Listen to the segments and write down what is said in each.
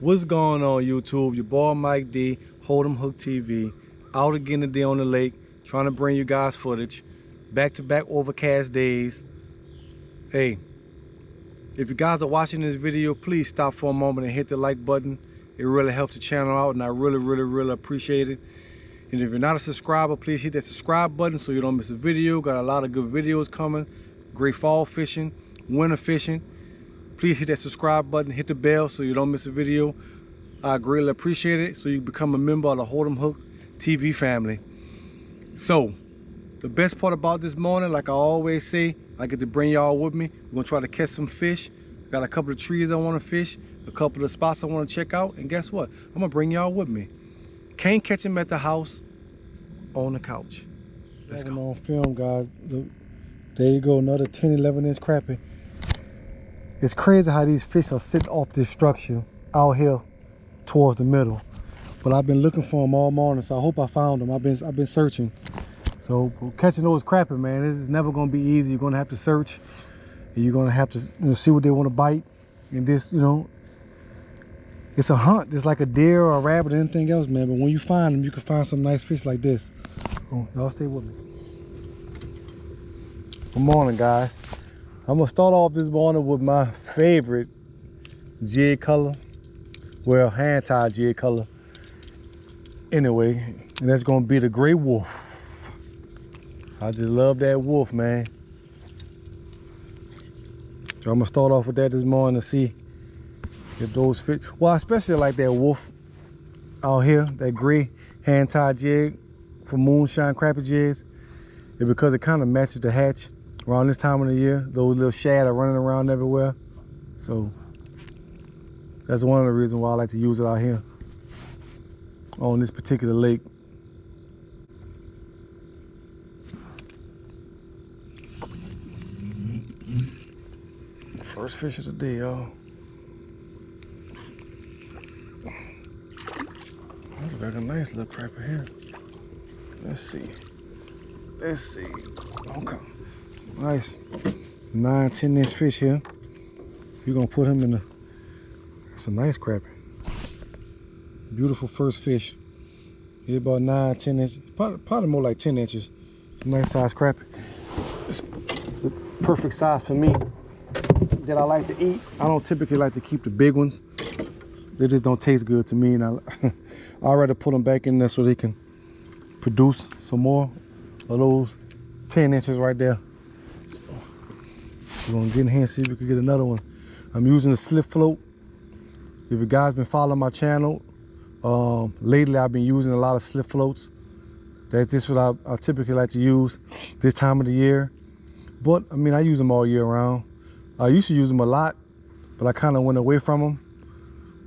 What's going on, YouTube? Your boy Mike D, Hold'em Hook TV, out again today on the lake, trying to bring you guys footage. Back-to-back overcast days. Hey, if you guys are watching this video, please stop for a moment and hit the like button. It really helps the channel out, and I really appreciate it. And if you're not a subscriber, please hit that subscribe button so you don't miss a video. Got a lot of good videos coming. Great fall fishing, winter fishing. Please hit that subscribe button, hit the bell so you don't miss a video. I greatly appreciate it, so you become a member of the Hold'em Hook TV family. So, the best part about this morning, like I always say, I get to bring y'all with me. We're gonna try to catch some fish. Got a couple of trees I wanna fish, a couple of spots I wanna check out, and guess what? I'm gonna bring y'all with me. Can't catch them at the house, on the couch. Let's go. On film, guys. There you go, another 10, 11 inch crappie. It's crazy how these fish are sitting off this structure out here towards the middle. But I've been looking for them all morning, so I hope I found them. I've been searching. So catching those crappie, man, this is never gonna be easy. You're gonna have to search. You're gonna have to see what they want to bite. And this, it's a hunt. It's like a deer or a rabbit or anything else, man. But when you find them, you can find some nice fish like this. Oh, y'all stay with me. Good morning, guys. I'm gonna start off this morning with my favorite jig color. Well, hand tied jig color. Anyway, and that's gonna be the gray wolf. I just love that wolf, man. So I'm gonna start off with that this morning to see if those fit. Well, I especially like that wolf out here, that gray hand tied jig for moonshine crappie jigs. It's because it kind of matches the hatch around this time of the year. Those little shad are running around everywhere. So that's one of the reasons why I like to use it out here on this particular lake. First fish of the day, y'all. Oh, got a nice little crappie here. Let's see. Okay. Nice 9, 10 inch fish here. You're gonna put him in the, that's a nice crappie. Beautiful first fish. He's about 9, 10 inches, probably more like 10 inches. It's a nice size crappie. It's the perfect size for me that I like to eat. I don't typically like to keep the big ones. They just don't taste good to me, and I'd rather put them back in there so they can produce some more of those 10 inches right there. We're gonna get in here and see if we can get another one. I'm using a slip float. If you guys been following my channel, lately I've been using a lot of slip floats. That's just what I typically like to use this time of the year. But I mean, I use them all year round. I used to use them a lot, but I kind of went away from them.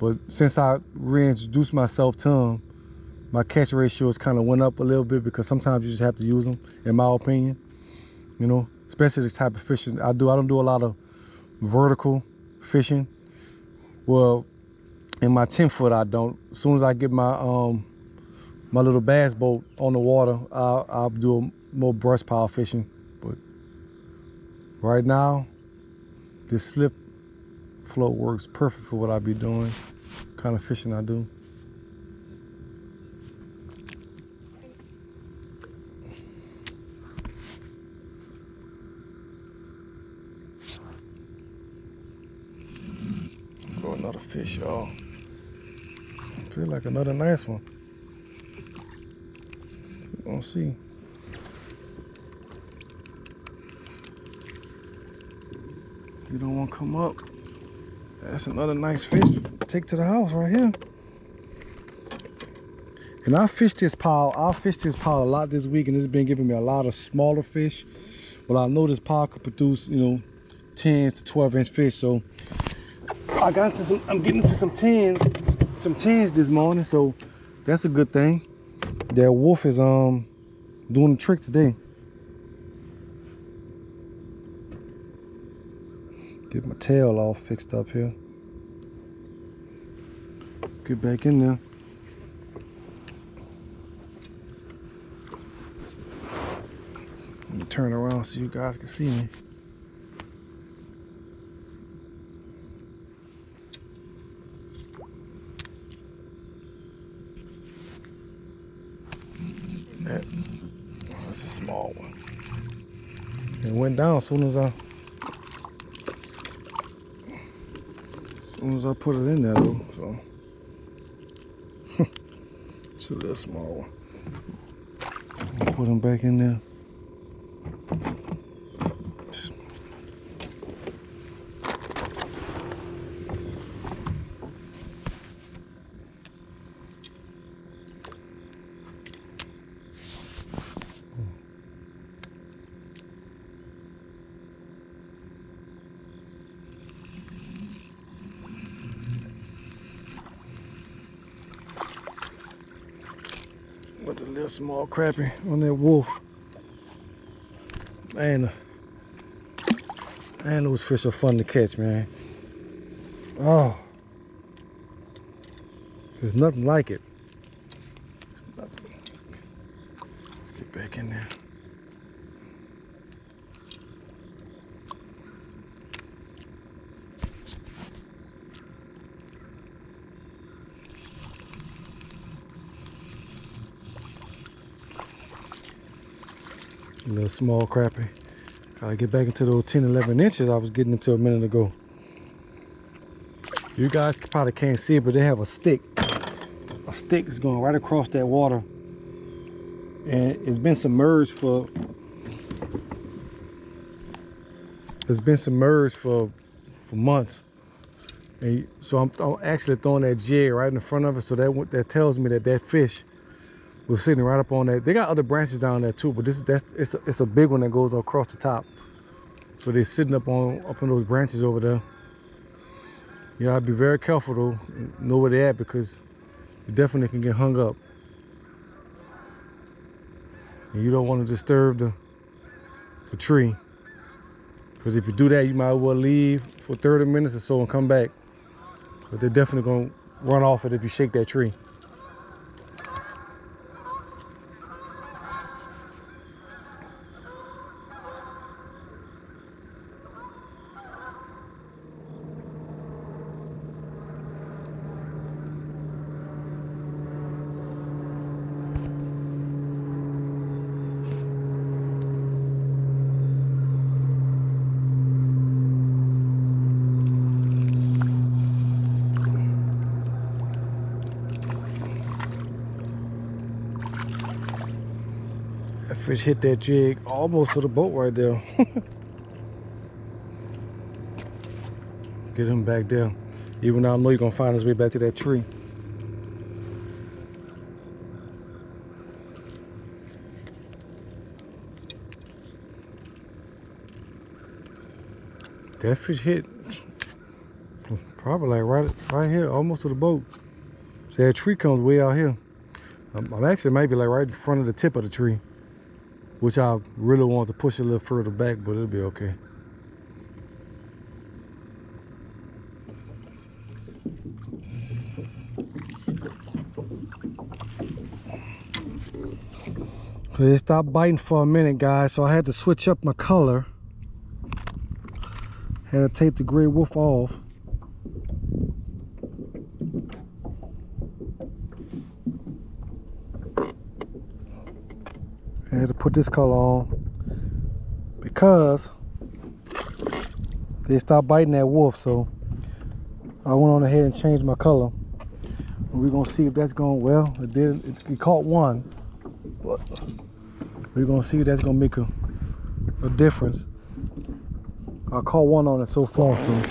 But since I reintroduced myself to them, my catch ratio has kind of went up a little bit, because sometimes you just have to use them, in my opinion. Especially this type of fishing I do. I don't do a lot of vertical fishing. Well, in my 10-foot I don't. As soon as I get my my little bass boat on the water, I'll do more brush pile fishing. But right now, this slip float works perfect for what I be doing, kind of fishing I do. Oh, another fish, y'all. Feel like another nice one. We're gonna see. You don't want to come up. That's another nice fish to take to the house right here. And I fished this pile a lot this week, and it's been giving me a lot of smaller fish. Well, I know this pile could produce, 10 to 12 inch fish. So I'm getting into some 10s this morning, so that's a good thing. That wolf is doing the trick today. Get my tail all fixed up here. Get back in there. Let me turn around so you guys can see me. That's a small one. It went down as soon as I put it in there though. So it's a little small one. Put them back in there. With a little small crappie on that wolf. Man, those fish are fun to catch, man. Oh, there's nothing like it. Nothing. Let's get back in there. A little small crappie. Gotta get back into those 10, 11 inches I was getting into a minute ago. You guys probably can't see it, but they have a stick. A stick is going right across that water. And it's been submerged for months. And so I'm actually throwing that jig right in front of it, so that tells me that fish was sitting right up on that. They got other branches down there too, but it's a big one that goes across the top. So they're sitting up on those branches over there. You gotta be very careful though, know where they're at, because you definitely can get hung up. And you don't want to disturb the tree, because if you do that, you might as well leave for 30 minutes or so and come back. But they're definitely gonna run off it if you shake that tree. That fish hit that jig almost to the boat right there. Get him back there. Even though I know he's gonna find his way back to that tree. That fish hit probably like right here, almost to the boat. So that tree comes way out here. I'm actually maybe like right in front of the tip of the tree, which I really want to push a little further back, but it'll be okay. They stopped biting for a minute, guys, so I had to switch up my color. Had to take the gray wolf off. I had to put this color on because they stopped biting that wolf, so I went on ahead and changed my color. And we're gonna see if that's going well. It did. It caught one, but we're gonna see if that's gonna make a difference. I caught one on it so far, so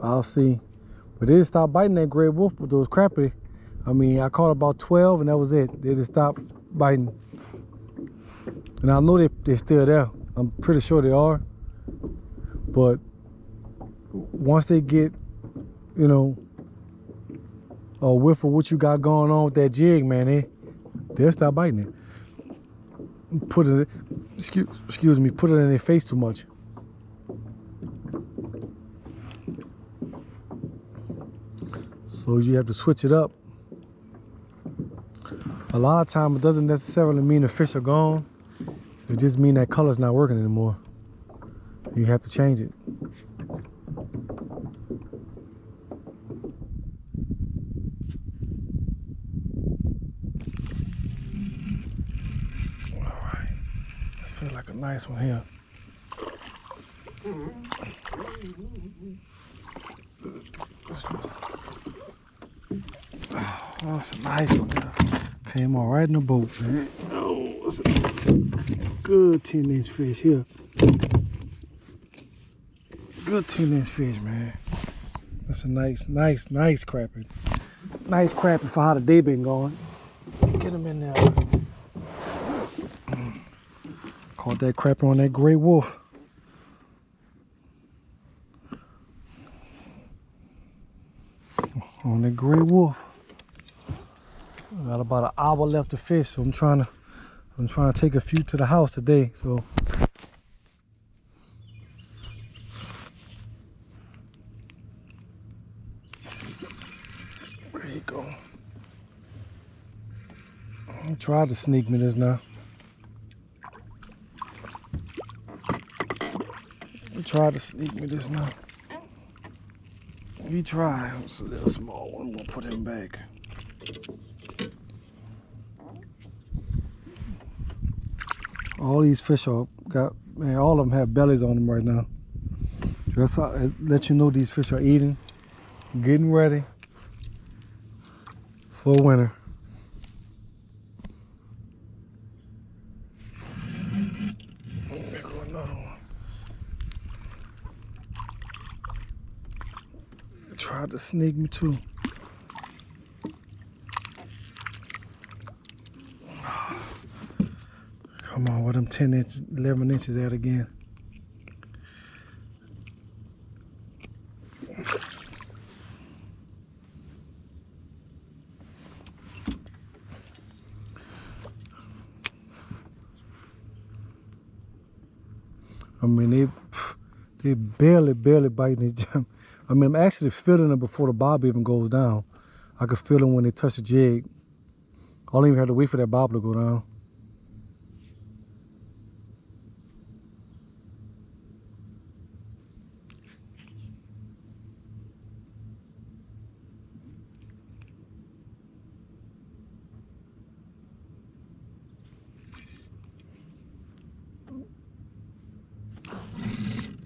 I'll see. But they just stopped biting that gray wolf with those crappie. I mean, I caught about 12 and that was it. They just stopped biting. And I know they're still there. I'm pretty sure they are. But once they get, you know, a whiff of what you got going on with that jig, man, they'll stop biting it. Put it, excuse me, put it in their face too much. So you have to switch it up. A lot of times it doesn't necessarily mean the fish are gone. It just means that color's not working anymore. You have to change it. nice one here. Oh, it's a nice one there. Came all right in the boat, man. Oh, it's a good 10-inch fish here. Good 10-inch fish, man. That's a nice crappie. Nice crappie for how the day been going. Get him in there. Caught that crappie on that gray wolf. On that gray wolf. Got about an hour left to fish, so I'm trying to take a few to the house today. So there you go. He tried to sneak me this now. He tried to sneak me this now. He tried. It's a little small one. I'm gonna put him back. All these fish are man, all of them have bellies on them right now. That's how it let you know these fish are eating, getting ready for winter. There go another one. It tried to sneak me too. Come on, where them 11 inches at again? I mean, they barely biting these jump. I mean, I'm actually feeling them before the bob even goes down. I can feel them when they touch the jig. I don't even have to wait for that bob to go down.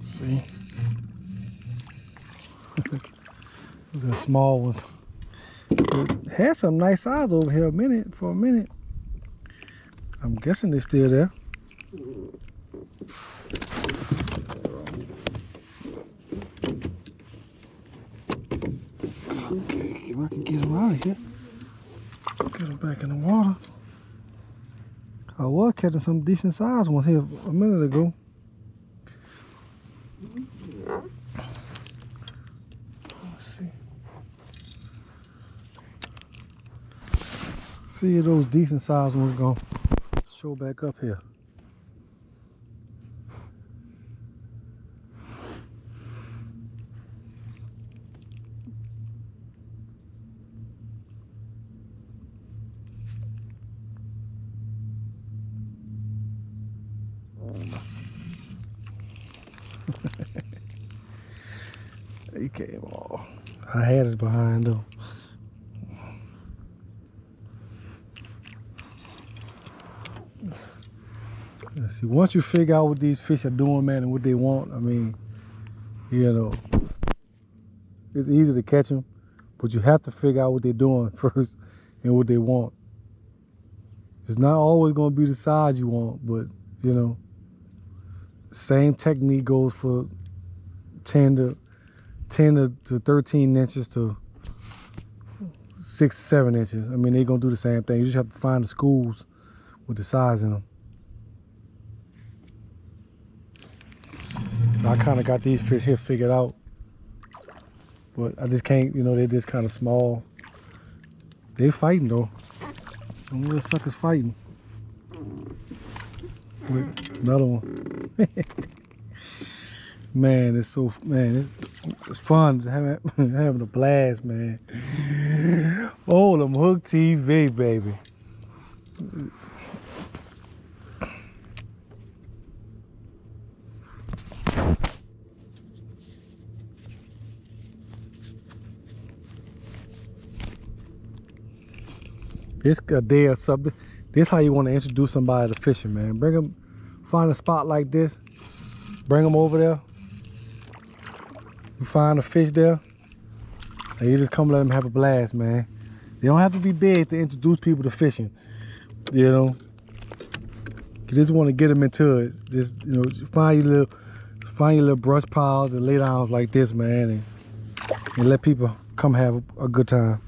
See? The small ones. It had some nice size over here for a minute. I'm guessing they're still there. Okay, if I can get them out of here. Get them back in the water. I was catching some decent sized ones here a minute ago. See if those decent sized ones gonna show back up here. He came off. I had his behind though. See, once you figure out what these fish are doing, man, and what they want, I mean, you know, it's easy to catch them, but you have to figure out what they're doing first and what they want. It's not always going to be the size you want, but, you know, same technique goes for 10 to 13 inches to 6, 7 inches. I mean, they're going to do the same thing. You just have to find the schools with the size in them. So I kind of got these fish here figured out, but I just can't, you know, they're just kind of small. They fighting though. Them little suckers fighting. Wait, another one. Man, it's so, man, it's fun. Just having a blast, man. Oh, them Hook TV, baby. This a day or something. This how you want to introduce somebody to fishing, man. Bring them find a spot like this, bring them over there. You find a fish there, and you just come let them have a blast, man. They don't have to be big to introduce people to fishing, you know. You just want to get them into it. Just, you know, find your little brush piles and lay downs like this, man, and let people come have a good time.